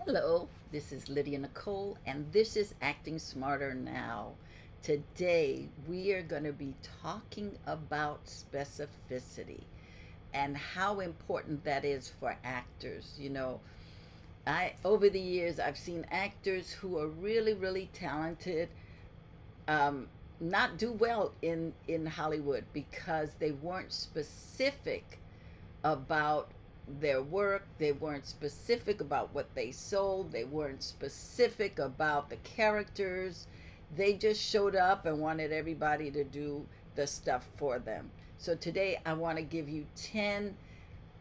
Hello, this is Lydia Nicole, and this is Acting Smarter Now. Today, we are going to be talking about specificity and how important that is for actors. I over the years I've seen actors who are really, really talented um, not do well in Hollywood because they weren't specific about their work. They weren't specific about what they sold. They weren't specific about the characters. They just showed up and wanted everybody to do the stuff for them. So today I want to give you 10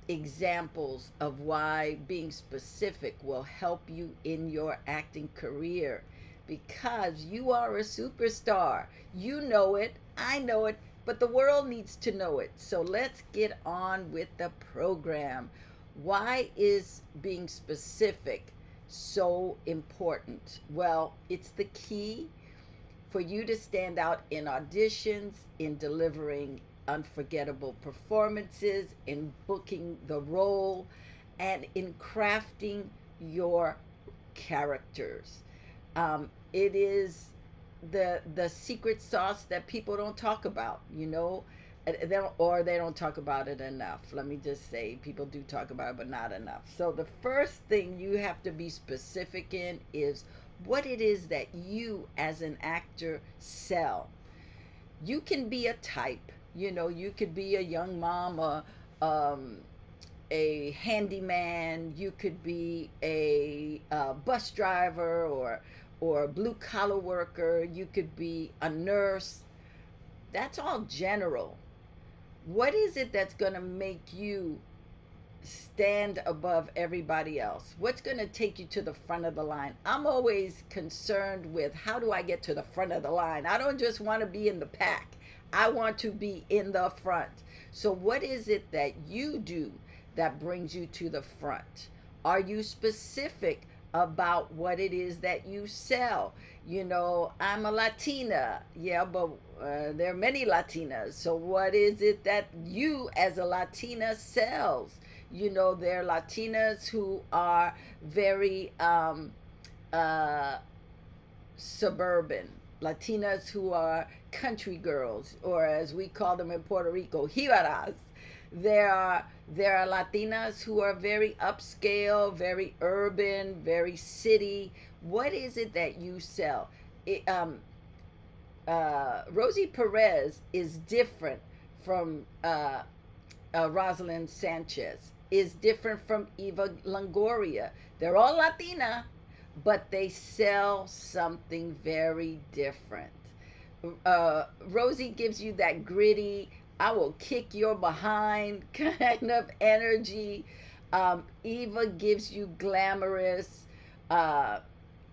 examples of why being specific will help you in your acting career, because you are a superstar. You know it, I know it, but the world needs to know it. So let's get on with the program. Why is being specific so important? Well, it's the key for you to stand out in auditions, in delivering unforgettable performances, in booking the role, and in crafting your characters. It is the secret sauce that people don't talk about, they don't talk about it enough. Let me just say, people do talk about it, but not enough. So the first thing you have to be specific in is what it is that you as an actor sell. You can be a type. You could be a young mom, a handyman. You could be a bus driver, or a blue collar worker. You could be a nurse. That's all general. What is it that's going to make you stand above everybody else? What's going to take you to the front of the line? I'm always concerned with, how do I get to the front of the line? I don't just want to be in the pack. I want to be in the front. So what is it that you do that brings you to the front? Are you specific about what it is that you sell? I'm a Latina. Yeah, but there are many Latinas. So what is it that you as a Latina sells? There are Latinas who are very suburban, Latinas who are country girls, or as we call them in Puerto Rico, jibaras. There are Latinas who are very upscale, very urban, very city. What is it that you sell? Rosie Perez is different from Rosalind Sanchez, is different from Eva Longoria. They're all Latina, but they sell something very different. Rosie gives you that gritty, I will kick your behind kind of energy. Eva gives you glamorous,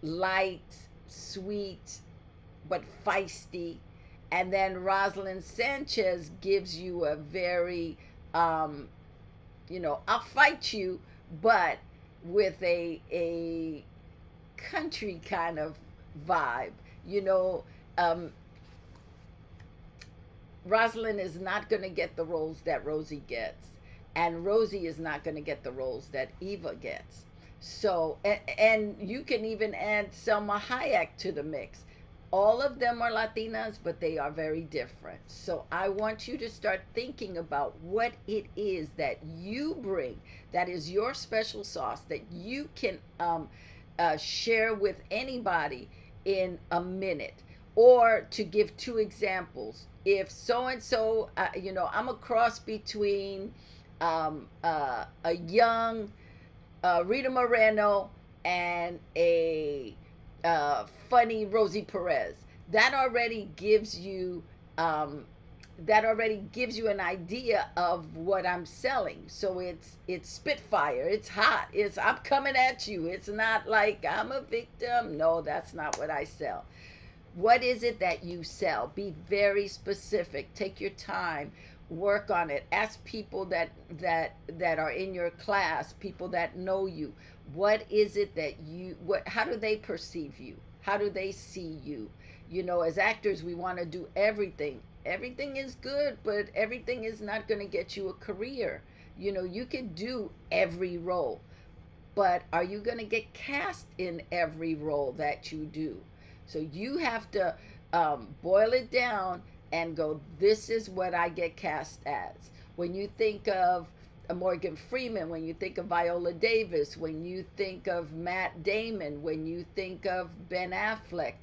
light, sweet, but feisty. And then Rosalind Sanchez gives you a very, I'll fight you, but with a country kind of vibe. Rosalind is not going to get the roles that Rosie gets, and Rosie is not going to get the roles that Eva gets. So, and you can even add Selma Hayek to the mix. All of them are Latinas, but they are very different. So I want you to start thinking about what it is that you bring, that is your special sauce, that you can share with anybody in a minute. Or to give two examples, if so and so, I'm a cross between a young Rita Moreno and a funny Rosie Perez. That already gives you an idea of what I'm selling. So it's Spitfire, it's hot, I'm coming at you. It's not like I'm a victim. No, that's not what I sell. What is it that you sell? Be very specific. Take your time. Work on it. Ask people that are in your class, people that know you. What is it that how do they perceive you? How do they see you? As actors, we want to do everything. Everything is good, but everything is not going to get you a career. You can do every role. but are you going to get cast in every role that you do? So you have to boil it down and go, this is what I get cast as. When you think of Morgan Freeman, when you think of Viola Davis, when you think of Matt Damon, when you think of Ben Affleck,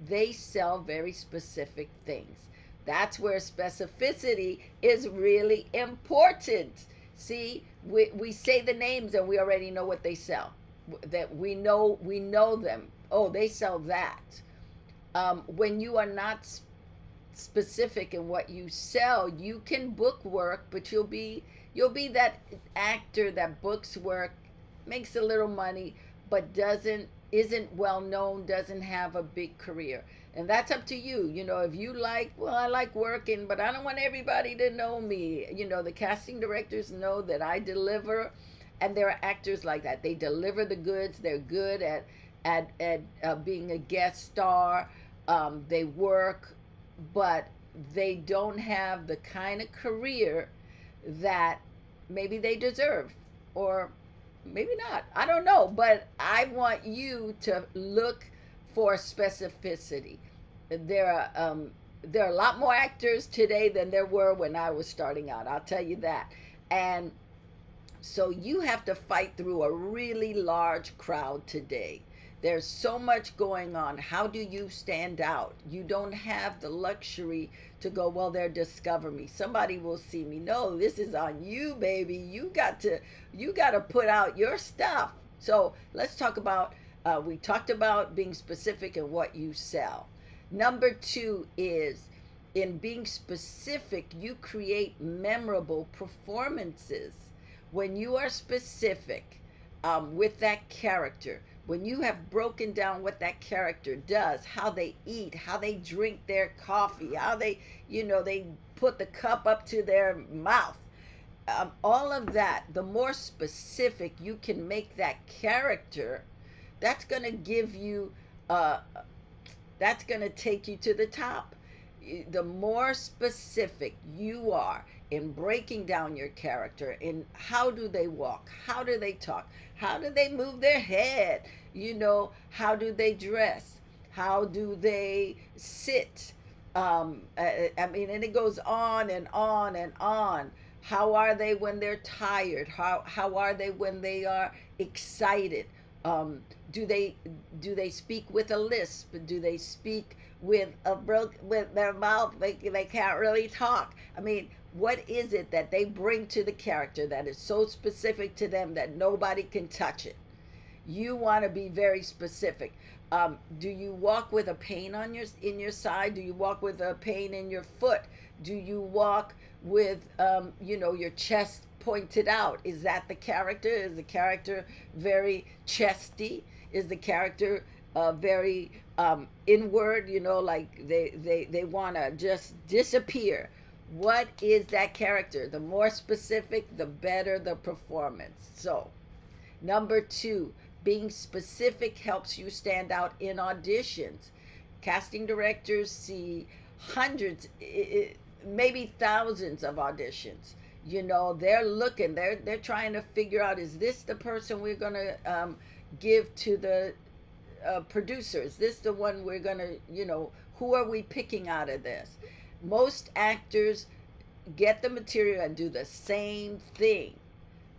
they sell very specific things. That's where specificity is really important. See, we say the names and we already know what they sell. That we know them. Oh, they sell that. When you are not specific in what you sell, you can book work, but you'll be that actor that books work, makes a little money, but isn't well known, doesn't have a big career. And that's up to you. If you like, well, I like working, but I don't want everybody to know me. The casting directors know that I deliver, and there are actors like that. They deliver the goods. They're good at being a guest star. They work, but they don't have the kind of career that maybe they deserve, or maybe not. I don't know, but I want you to look for specificity. There are a lot more actors today than there were when I was starting out. I'll tell you that. And so you have to fight through a really large crowd today. There's so much going on. How do you stand out? You don't have the luxury to go, well, they'll discover me. Somebody will see me. No, this is on you, baby. You got to put out your stuff. So let's talk about, we talked about being specific in what you sell. Number 2 is, in being specific, you create memorable performances. When you are specific with that character, when you have broken down what that character does, how they eat, how they drink their coffee, how they put the cup up to their mouth, all of that, the more specific you can make that character, that's going to give you, that's going to take you to the top. The more specific you are in breaking down your character, in how do they walk, how do they talk, how do they move their head, how do they dress, how do they sit, and it goes on and on and on. How are they when they're tired? How are they when they are excited? Do they speak with a lisp? Do they speak with their mouth? They can't really talk. What is it that they bring to the character that is so specific to them that nobody can touch it? You want to be very specific. Do you walk with a pain in your side? Do you walk with a pain in your foot? Do you walk with your chest pointed out? Is that the character? Is the character very chesty? Is the character very inward? Like they want to just disappear. What is that character? The more specific, the better the performance. So, number 2, being specific helps you stand out in auditions. Casting directors see hundreds, maybe thousands of auditions. They're looking, they're trying to figure out, is this the person we're going to give to the producer? Is this the one we're going to, who are we picking out of this? Most actors get the material and do the same thing.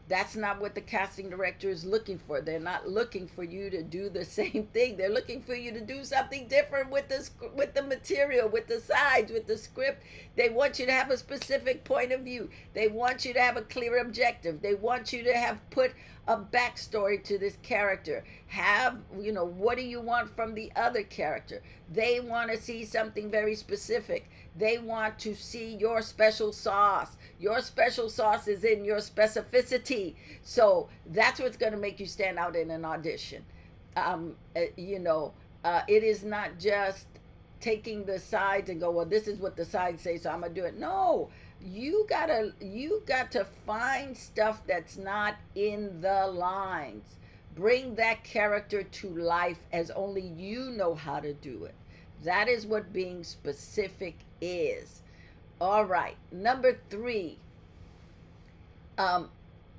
That's not what the casting director is looking for. They're not looking for you to do the same thing. They're looking for you to do something different with the material, with the sides, with the script. They want you to have a specific point of view. They want you to have a clear objective. They want you to have put a backstory to this character. What do you want from the other character? They want to see something very specific. They want to see your special sauce. Your special sauce is in your specificity. So that's what's going to make you stand out in an audition. It is not just taking the sides and go, well, this is what the sides say, so I'm going to do it. No, you got to find stuff that's not in the lines. Bring that character to life as only you know how to do it. That is what being specific is. All right. Number 3,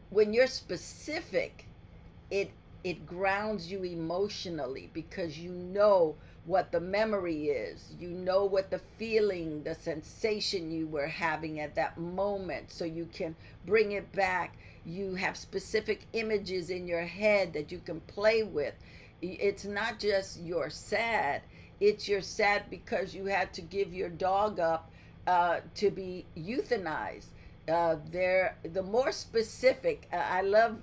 when you're specific, it it grounds you emotionally because you know what the memory is. You know what the feeling, the sensation you were having at that moment, so you can bring it back. You have specific images in your head that you can play with. It's not just you're sad, it's you're sad because you had to give your dog up to be euthanized. The more specific, I love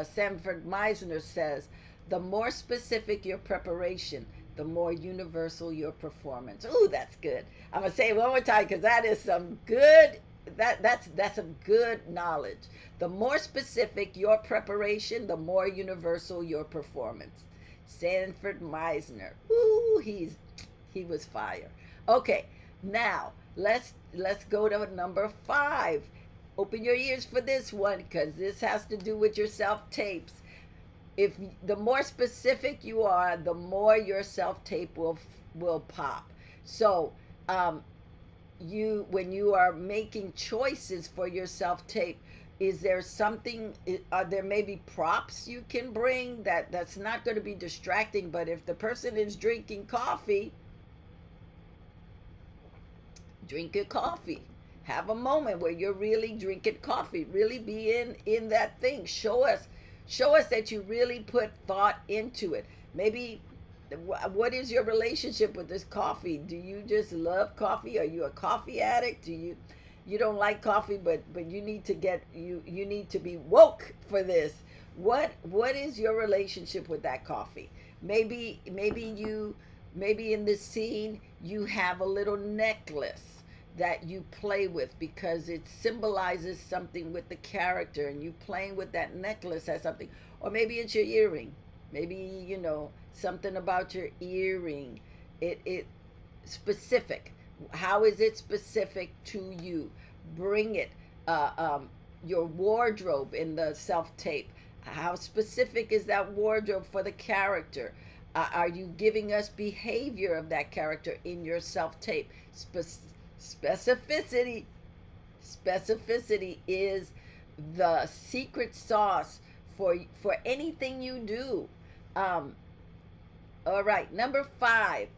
Sanford Meisner says, the more specific your preparation, the more universal your performance. Ooh, that's good. I'm gonna say it one more time because that is some good. That's some good knowledge. The more specific your preparation, the more universal your performance. Sanford Meisner. Ooh, he was fire. Okay, now let's go to number 5. Open your ears for this one because this has to do with your self tapes. If the more specific you are, the more your self tape will pop. So you, when you are making choices for your self tape, is there something, are there maybe props you can bring that's not going to be distracting? But if the person is drinking coffee, drink your coffee. Have a moment where you're really drinking coffee. Really be in that thing. Show us that you really put thought into it. Maybe, what is your relationship with this coffee? Do you just love coffee? Are you a coffee addict? Do you don't like coffee, but you need to get, you need to be woke for this. What is your relationship with that coffee? Maybe in this scene you have a little necklace that you play with because it symbolizes something with the character, and you playing with that necklace as something. Or maybe it's your earring. Maybe something about your earring. It specific. How is it specific to you? Bring it. Your wardrobe in the self tape. How specific is that wardrobe for the character? Are you giving us behavior of that character in your self tape? Specificity. Specificity is the secret sauce for anything you do. All right, number 5.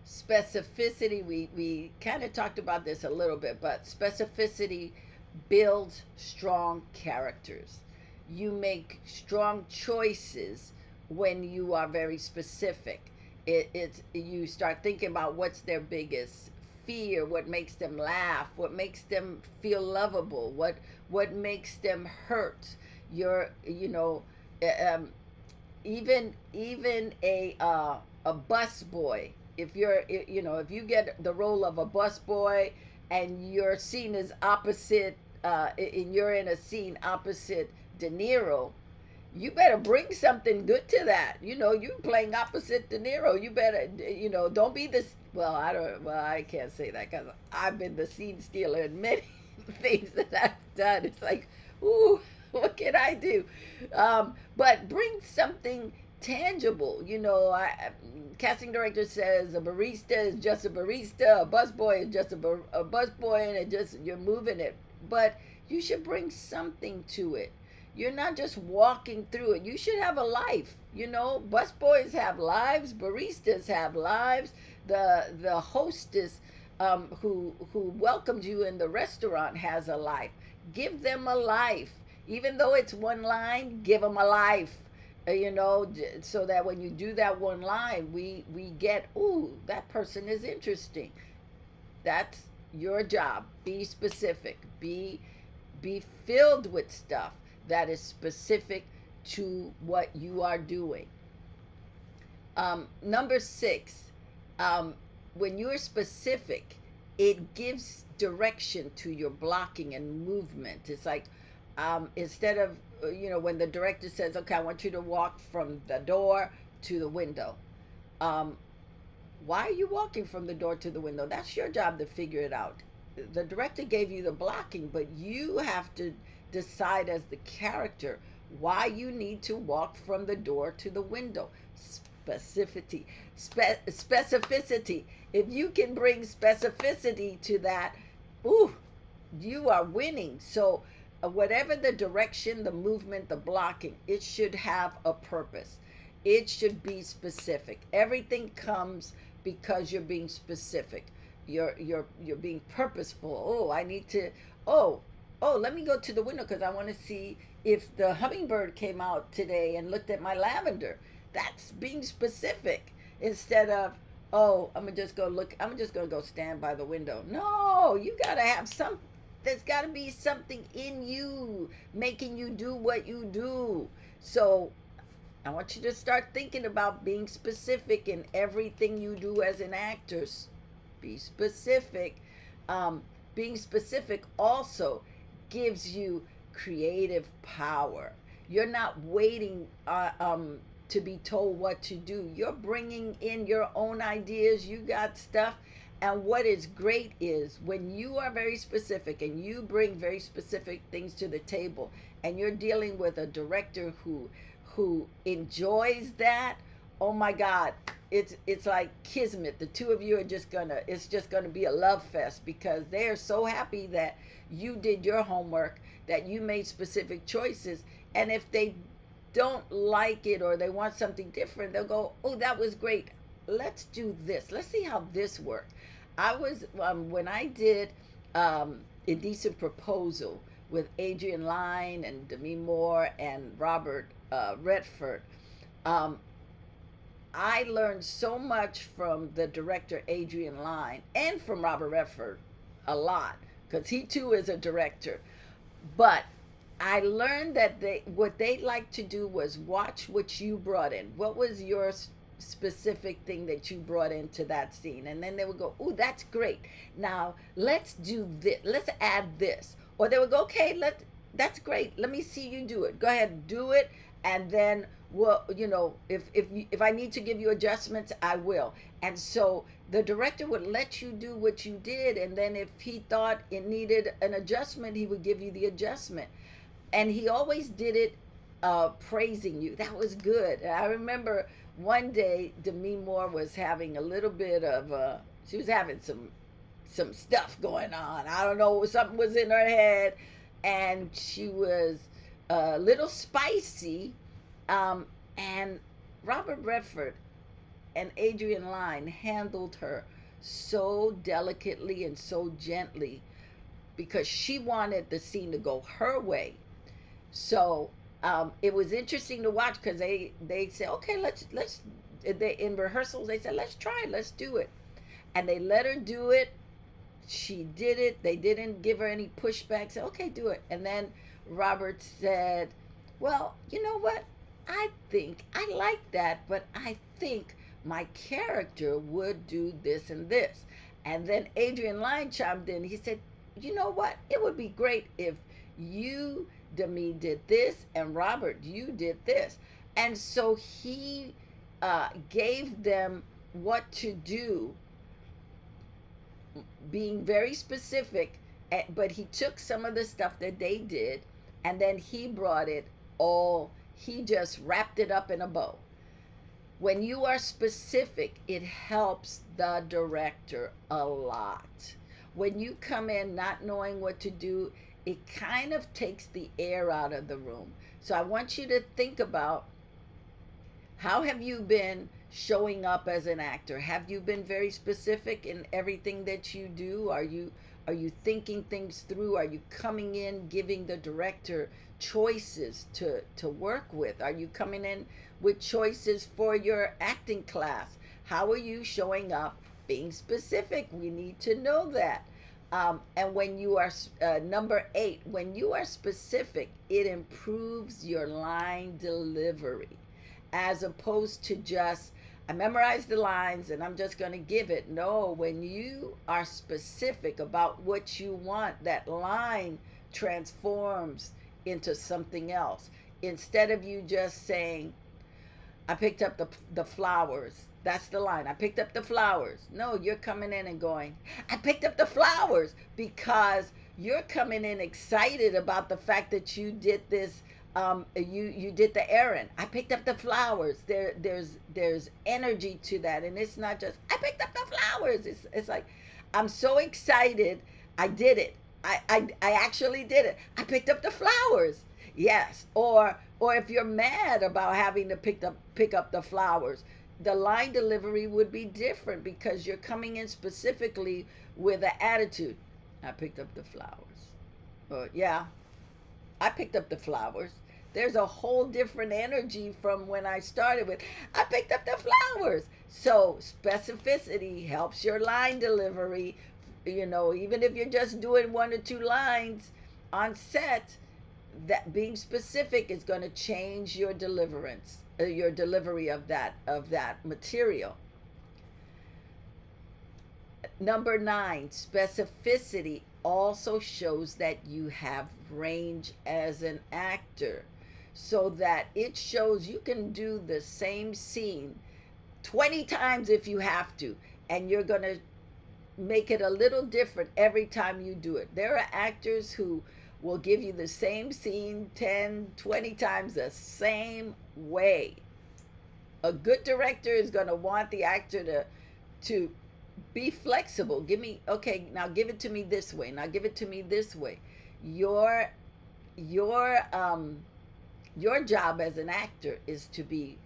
Specificity. We kind of talked about this a little bit, but specificity builds strong characters. You make strong choices when you are very specific. It's you start thinking about what's their biggest fear, what makes them laugh, what makes them feel lovable, what makes them hurt. Even a bus boy. If you get the role of a bus boy and your scene is opposite, and you're in a scene opposite De Niro, you better bring something good to that. You playing opposite De Niro. You better, don't be this. Well, I can't say that because I've been the scene stealer in many things that I've done. It's like, ooh, what can I do? But bring something tangible. Casting director says a barista is just a barista, a busboy is just a busboy, and you're moving it. But you should bring something to it. You're not just walking through it. You should have a life. Busboys have lives. Baristas have lives. The hostess who welcomed you in the restaurant has a life. Give them a life. Even though it's one line, give them a life. So that when you do that one line, we get, ooh, that person is interesting. That's your job. Be specific. Be filled with stuff that is specific to what you are doing. Number 6, when you're specific, it gives direction to your blocking and movement. It's like, instead of, when the director says, okay, I want you to walk from the door to the window. Why are you walking from the door to the window? That's your job to figure it out. The director gave you the blocking, but you have to decide as the character why you need to walk from the door to the window. Specificity. Specificity. If you can bring specificity to that, ooh, you are winning. So whatever the direction, the movement, the blocking, it should have a purpose. It should be specific. Everything comes because you're being specific. You're being purposeful. Oh, I need to. Oh, oh, let me go to the window because I want to see if the hummingbird came out today and looked at my lavender. That's being specific instead of, oh, I'm gonna just go look. I'm just gonna go stand by the window. No, you gotta have some. There's got to be something in you making you do what you do. So I want you to start thinking about being specific in everything you do as an actor. Be specific. Being specific also gives you creative power. You're not waiting to be told what to do. You're bringing in your own ideas. You got stuff. And what is great is when you are very specific and you bring very specific things to the table, and you're dealing with a director who enjoys that. Oh my God, it's like kismet. The two of you are it's just gonna be a love fest because they are so happy that you did your homework, that you made specific choices. And if they don't like it or they want something different, they'll go, oh, that was great. Let's do this. Let's see how this works. I was, when I did Indecent Proposal with Adrian Lyne and Demi Moore and Robert Redford, I learned so much from the director Adrian Lyne and from Robert Redford a lot because he too is a director. But I learned that what they like to do was watch what you brought in. What was your specific thing that you brought into that scene? And then they would go, oh, that's great. Now let's do this. Let's add this. Or they would go, okay, that's great. Let me see you do it. Go ahead and do it. And then, well, if I need to give you adjustments, I will. And so the director would let you do what you did. And then if he thought it needed an adjustment, he would give you the adjustment. And he always did it praising you. That was good. I remember one day Demi Moore was having a little bit of she was having some stuff going on. I don't know, something was in her head, and she was a little spicy. And Robert Redford and Adrian Lyne handled her so delicately and so gently because she wanted the scene to go her way. So it was interesting to watch because they said, okay, let's in rehearsals they said, let's try it, let's do it. And they let her do it. She did it. They didn't give her any pushback. Said, okay, do it. And then Robert said, well, you know what? I think I like that, but I think my character would do this and this. And then Adrian Lyne chimed in. He said, you know what? It would be great if you, Demi, did this, and Robert, you did this. And so he gave them what to do, being very specific, but he took some of the stuff that they did, and then he brought it all, he just wrapped it up in a bow. When you are specific, it helps the director a lot. When you come in not knowing what to do, it kind of takes the air out of the room. So I want you to think about, how have you been showing up as an actor? Have you been very specific in everything that you do? Are you thinking things through? Are you coming in giving the director choices to work with? Are you coming in with choices for your acting class? How are you showing up being specific? We need to know that. And when you are, number 8, when you are specific, it improves your line delivery, as opposed to just, I memorized the lines and I'm just going to give it. No, when you are specific about what you want, that line transforms into something else. Instead of you just saying, I picked up the flowers. That's the line. I picked up the flowers. No, you're coming in and going, I picked up the flowers, because you're coming in excited about the fact that you did this. You did the errand. I picked up the flowers. There's energy to that, and it's not just I picked up the flowers. It's like, I'm so excited. I did it. I actually did it. I picked up the flowers. Yes. Or if you're mad about having to pick up the flowers, the line delivery would be different because you're coming in specifically with an attitude. I picked up the flowers. Or yeah, I picked up the flowers. There's a whole different energy from when I started with, I picked up the flowers. So specificity helps your line delivery. Even if you're just doing one or two lines on set, that being specific is going to change your your delivery of that material. Number 9, specificity also shows that you have range as an actor, so that it shows you can do the same scene 20 times if you have to, and you're going to make it a little different every time you do it. There are actors who will give you the same scene 10, 20 times the same way. A good director is going to want the actor to be flexible. Okay, now give it to me this way. Now give it to me this way. Your your job as an actor is to be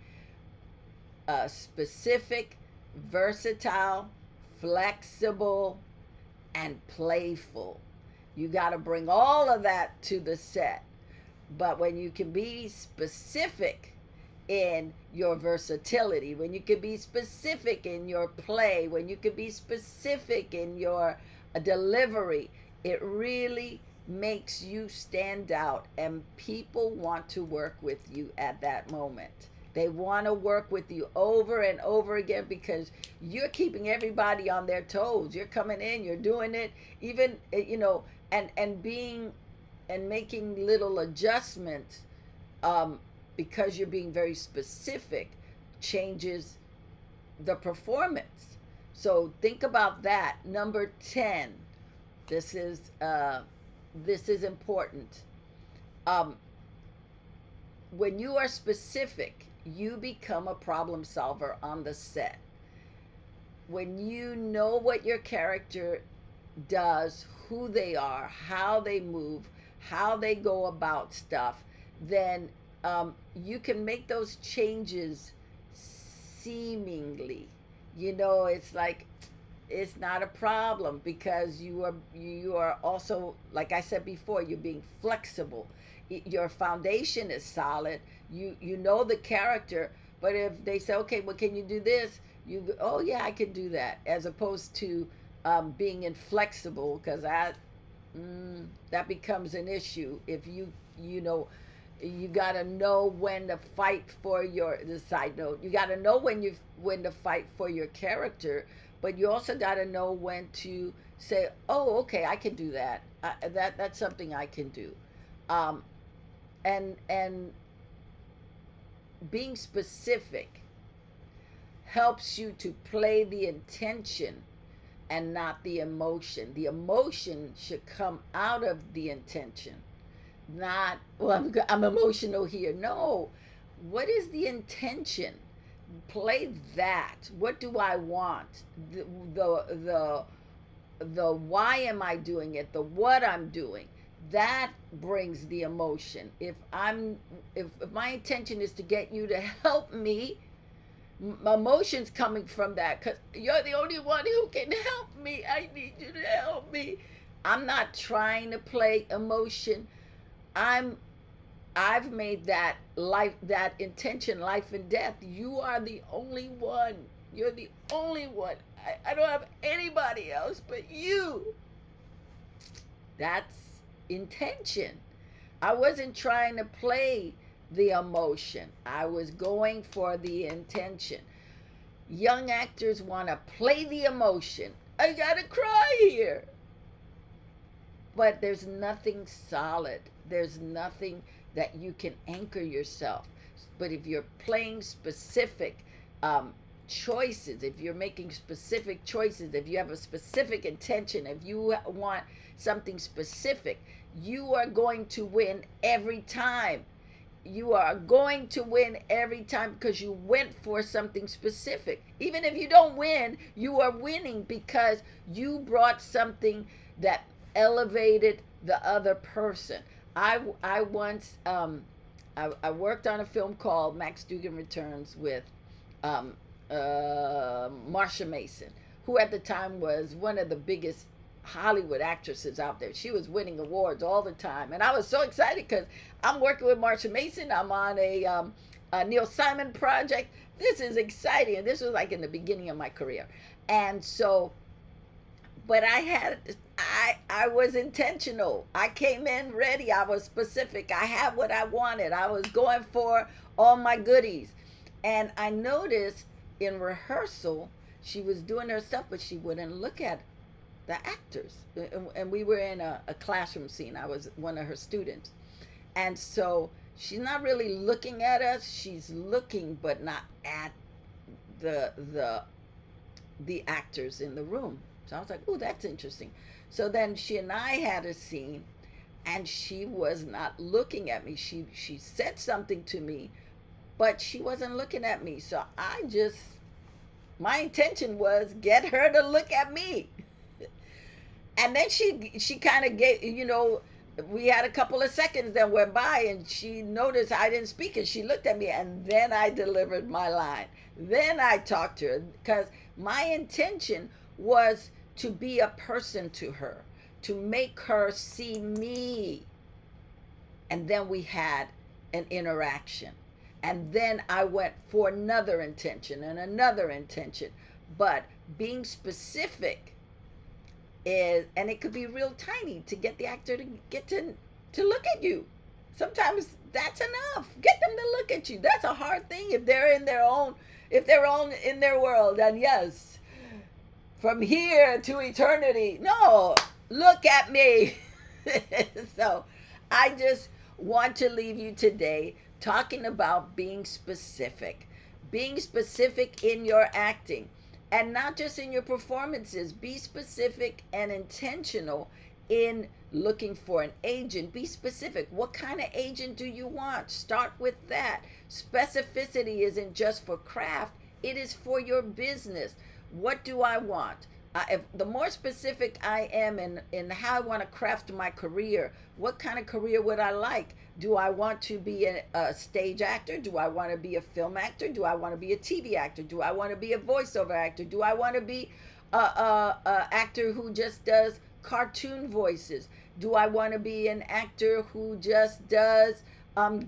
specific, versatile, flexible, and playful. You got to bring all of that to the set. But when you can be specific in your versatility, when you can be specific in your play, when you can be specific in your delivery, it really makes you stand out, and people want to work with you at that moment. They want to work with you over and over again because you're keeping everybody on their toes. You're coming in, you're doing it, even and being and making little adjustments, because you're being very specific, changes the performance. So think about that. Number 10. This is important. When you are specific, you become a problem solver on the set. When you know what your character does, who they are, how they move, how they go about stuff, then you can make those changes seemingly. It's like it's not a problem because you are also, like I said before, you're being flexible. Your foundation is solid. You know the character, but if they say, okay, well, can you do this? You go, oh yeah, I can do that, as opposed to being inflexible, because that becomes an issue. If you got to know when to fight for the side note. You got to know when to fight for your character, but you also got to know when to say, "Oh, okay, I can do that. That's something I can do." And being specific helps you to play the intention and not the emotion. The emotion should come out of the intention. Not, well, I'm emotional here. No. What is the intention? Play that. What do I want? The why am I doing it? The what I'm doing. That brings the emotion. If my intention is to get you to help me, my emotion's coming from that, because you're the only one who can help me. I need you to help me. I'm not trying to play emotion. I've made that intention life and death. You are the only one. You're the only one. I don't have anybody else but you. That's intention. I wasn't trying to play the emotion. I was going for the intention. Young actors want to play the emotion. I gotta cry here. But there's nothing solid. There's nothing that you can anchor yourself. But if you're playing specific choices, if you're making specific choices, if you have a specific intention, if you want something specific, you are going to win every time. You are going to win every time because you went for something specific. Even if you don't win, you are winning because you brought something that elevated the other person. I once I worked on a film called Max Dugan Returns with um, Marsha Mason, who at the time was one of the biggest Hollywood actresses out there. She was winning awards all the time, and I was so excited because I'm working with Marsha Mason. I'm on a Neil Simon project. This is exciting, and this was like in the beginning of my career, and so. But I was intentional. I came in ready. I was specific. I had what I wanted. I was going for all my goodies, and I noticed in rehearsal she was doing her stuff, but she wouldn't look at the actors. And we were in a classroom scene. I was one of her students. And so she's not really looking at us. She's looking, but not at the the the actors in the room. So I was like, oh, that's interesting. So then she and I had a scene, and she was not looking at me. She said something to me, but she wasn't looking at me. So my intention was get her to look at me. And then she kind of gave, we had a couple of seconds that went by, and she noticed I didn't speak, and she looked at me, and then I delivered my line. Then I talked to her because my intention was to be a person to her, to make her see me. And then we had an interaction. And then I went for another intention and another intention. But being specific is, and it could be real tiny to get the actor to get to look at you. Sometimes that's enough. Get them to look at you. That's a hard thing if they're in their own, in their world. And yes, from here to eternity. No, look at me. So I just want to leave you today talking about being specific in your acting, and not just in your performances. Be specific and intentional in looking for an agent. Be specific. What kind of agent do you want? Start with that. Specificity isn't just for craft, it is for your business. What do I want? If the more specific I am in how I want to craft my career, what kind of career would I like? Do I want to be a stage actor? Do I want to be a film actor? Do I want to be a TV actor? Do I want to be a voiceover actor? Do I want to be a actor who just does cartoon voices? Do I want to be an actor who just does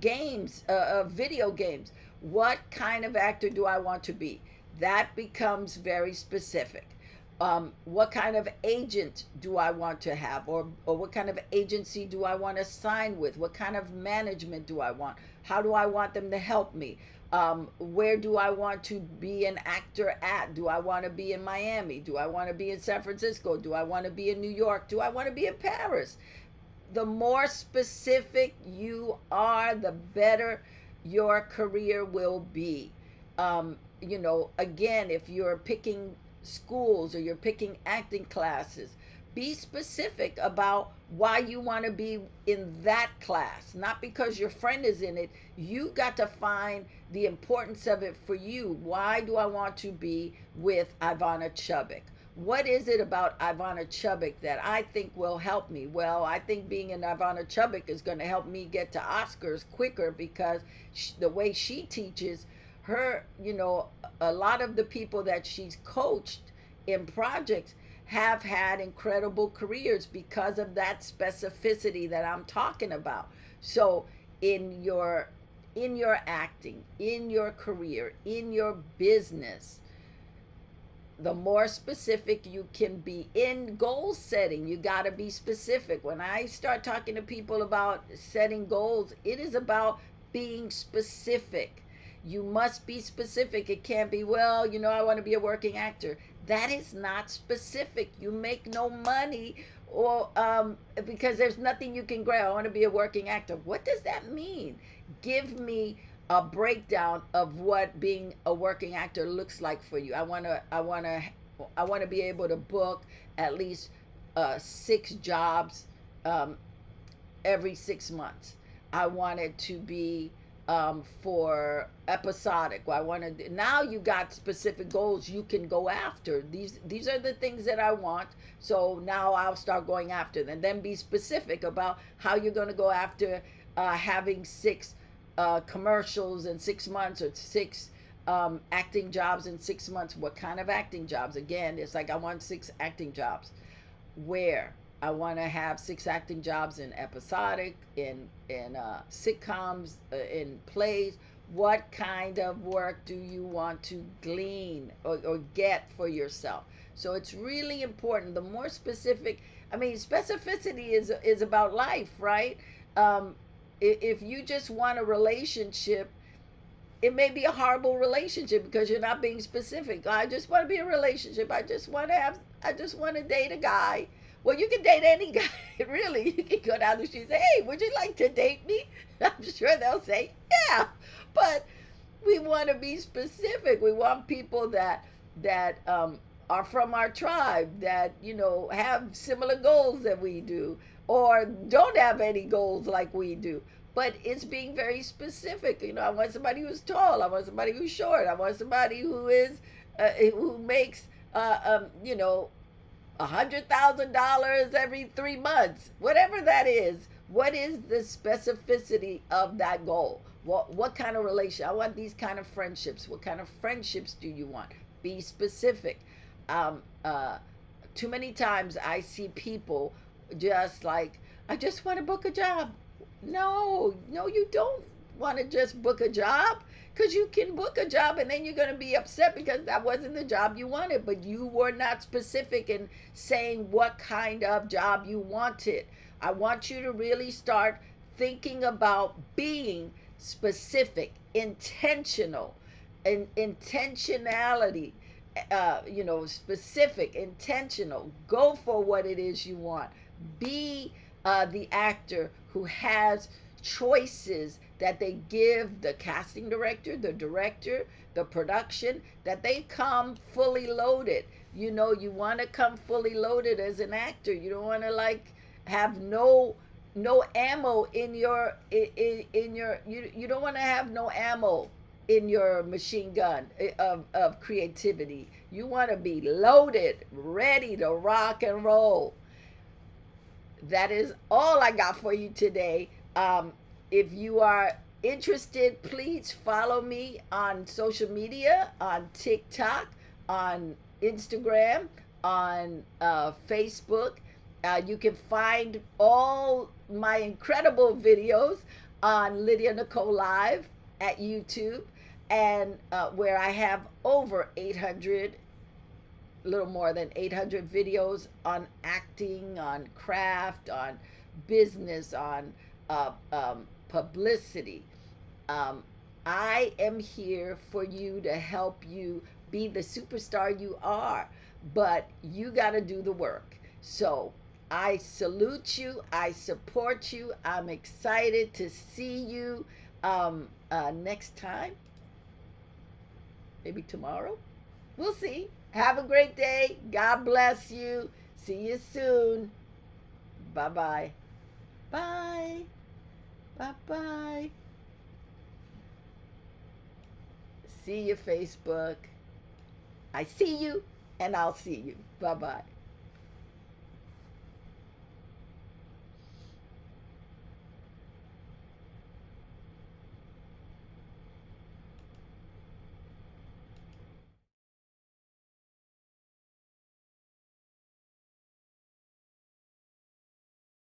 games, video games? What kind of actor do I want to be? That becomes very specific. What kind of agent do I want to have, or what kind of agency do I want to sign with? What kind of management do I want? How do I want them to help me? Where do I want to be an actor at? Do I want to be in Miami? Do I want to be in San Francisco? Do I want to be in New York? Do I want to be in Paris? The more specific you are, the better your career will be. Again, if you're picking schools or you're picking acting classes, be specific about why you want to be in that class, not because your friend is in it. You got to find the importance of it for you. Why do I want to be with Ivana Chubbuck? What is it about Ivana Chubbuck that I think will help me? Well, I think being in Ivana Chubbuck is going to help me get to Oscars quicker, because the way she teaches her, a lot of the people that she's coached in projects have had incredible careers because of that specificity that I'm talking about. So in your acting, in your career, in your business, the more specific you can be. In goal setting, you got to be specific. When I start talking to people about setting goals, it is about being specific. You must be specific. It can't be, well, I want to be a working actor. That is not specific. You make no money, or because there's nothing you can grab. I want to be a working actor. What does that mean? Give me a breakdown of what being a working actor looks like for you. I want to be able to book at least 6 jobs every 6 months. I want it to be for episodic. Well, I want to. Now you got specific goals you can go after. These are the things that I want. So now I'll start going after them. Then be specific about how you're going to go after having six commercials in 6 months, or six acting jobs in 6 months. What kind of acting jobs? Again, it's like I want six acting jobs. Where? I want to have six acting jobs in episodic, in sitcoms, in plays. What kind of work do you want to glean or get for yourself? So it's really important. The more specific, I mean, specificity is about life, right? If you just want a relationship, it may be a horrible relationship because you're not being specific. I just want to be in a relationship. I just want to date a guy. Well, you can date any guy, really. You can go down the street and say, hey, would you like to date me? I'm sure they'll say, yeah. But we want to be specific. We want people that are from our tribe, that, have similar goals that we do, or don't have any goals like we do. But it's being very specific. I want somebody who's tall. I want somebody who's short. I want somebody who makes, $100,000 every 3 months, whatever that is. What is the specificity of that goal? What kind of relation? I want these kind of friendships. What kind of friendships do you want? Be specific. Too many times I see people just like, I just want to book a job. No, you don't want to just book a job, because you can book a job and then you're going to be upset because that wasn't the job you wanted, but you were not specific in saying what kind of job you wanted. I want you to really start thinking about being specific, intentional, and intentionality, specific, intentional. Go for what it is you want. Be the actor who has choices that they give the casting director, the director, the production, that they come fully loaded. You want to come fully loaded as an actor. You don't want to have no ammo in your you don't want to have no ammo in your machine gun of creativity. You want to be loaded, ready to rock and roll. That is all I got for you today. If you are interested, please follow me on social media, on TikTok, on Instagram, on Facebook. You can find all my incredible videos on Lydia Nicole Live at YouTube, and where I have over 800, a little more than 800 videos on acting, on craft, on business, on publicity. I am here for you to help you be the superstar you are, but you got to do the work. So I salute you. I support you. I'm excited to see you next time. Maybe tomorrow. We'll see. Have a great day. God bless you. See you soon. Bye-bye. Bye. Bye-bye. See you, Facebook. I see you, and I'll see you. Bye-bye.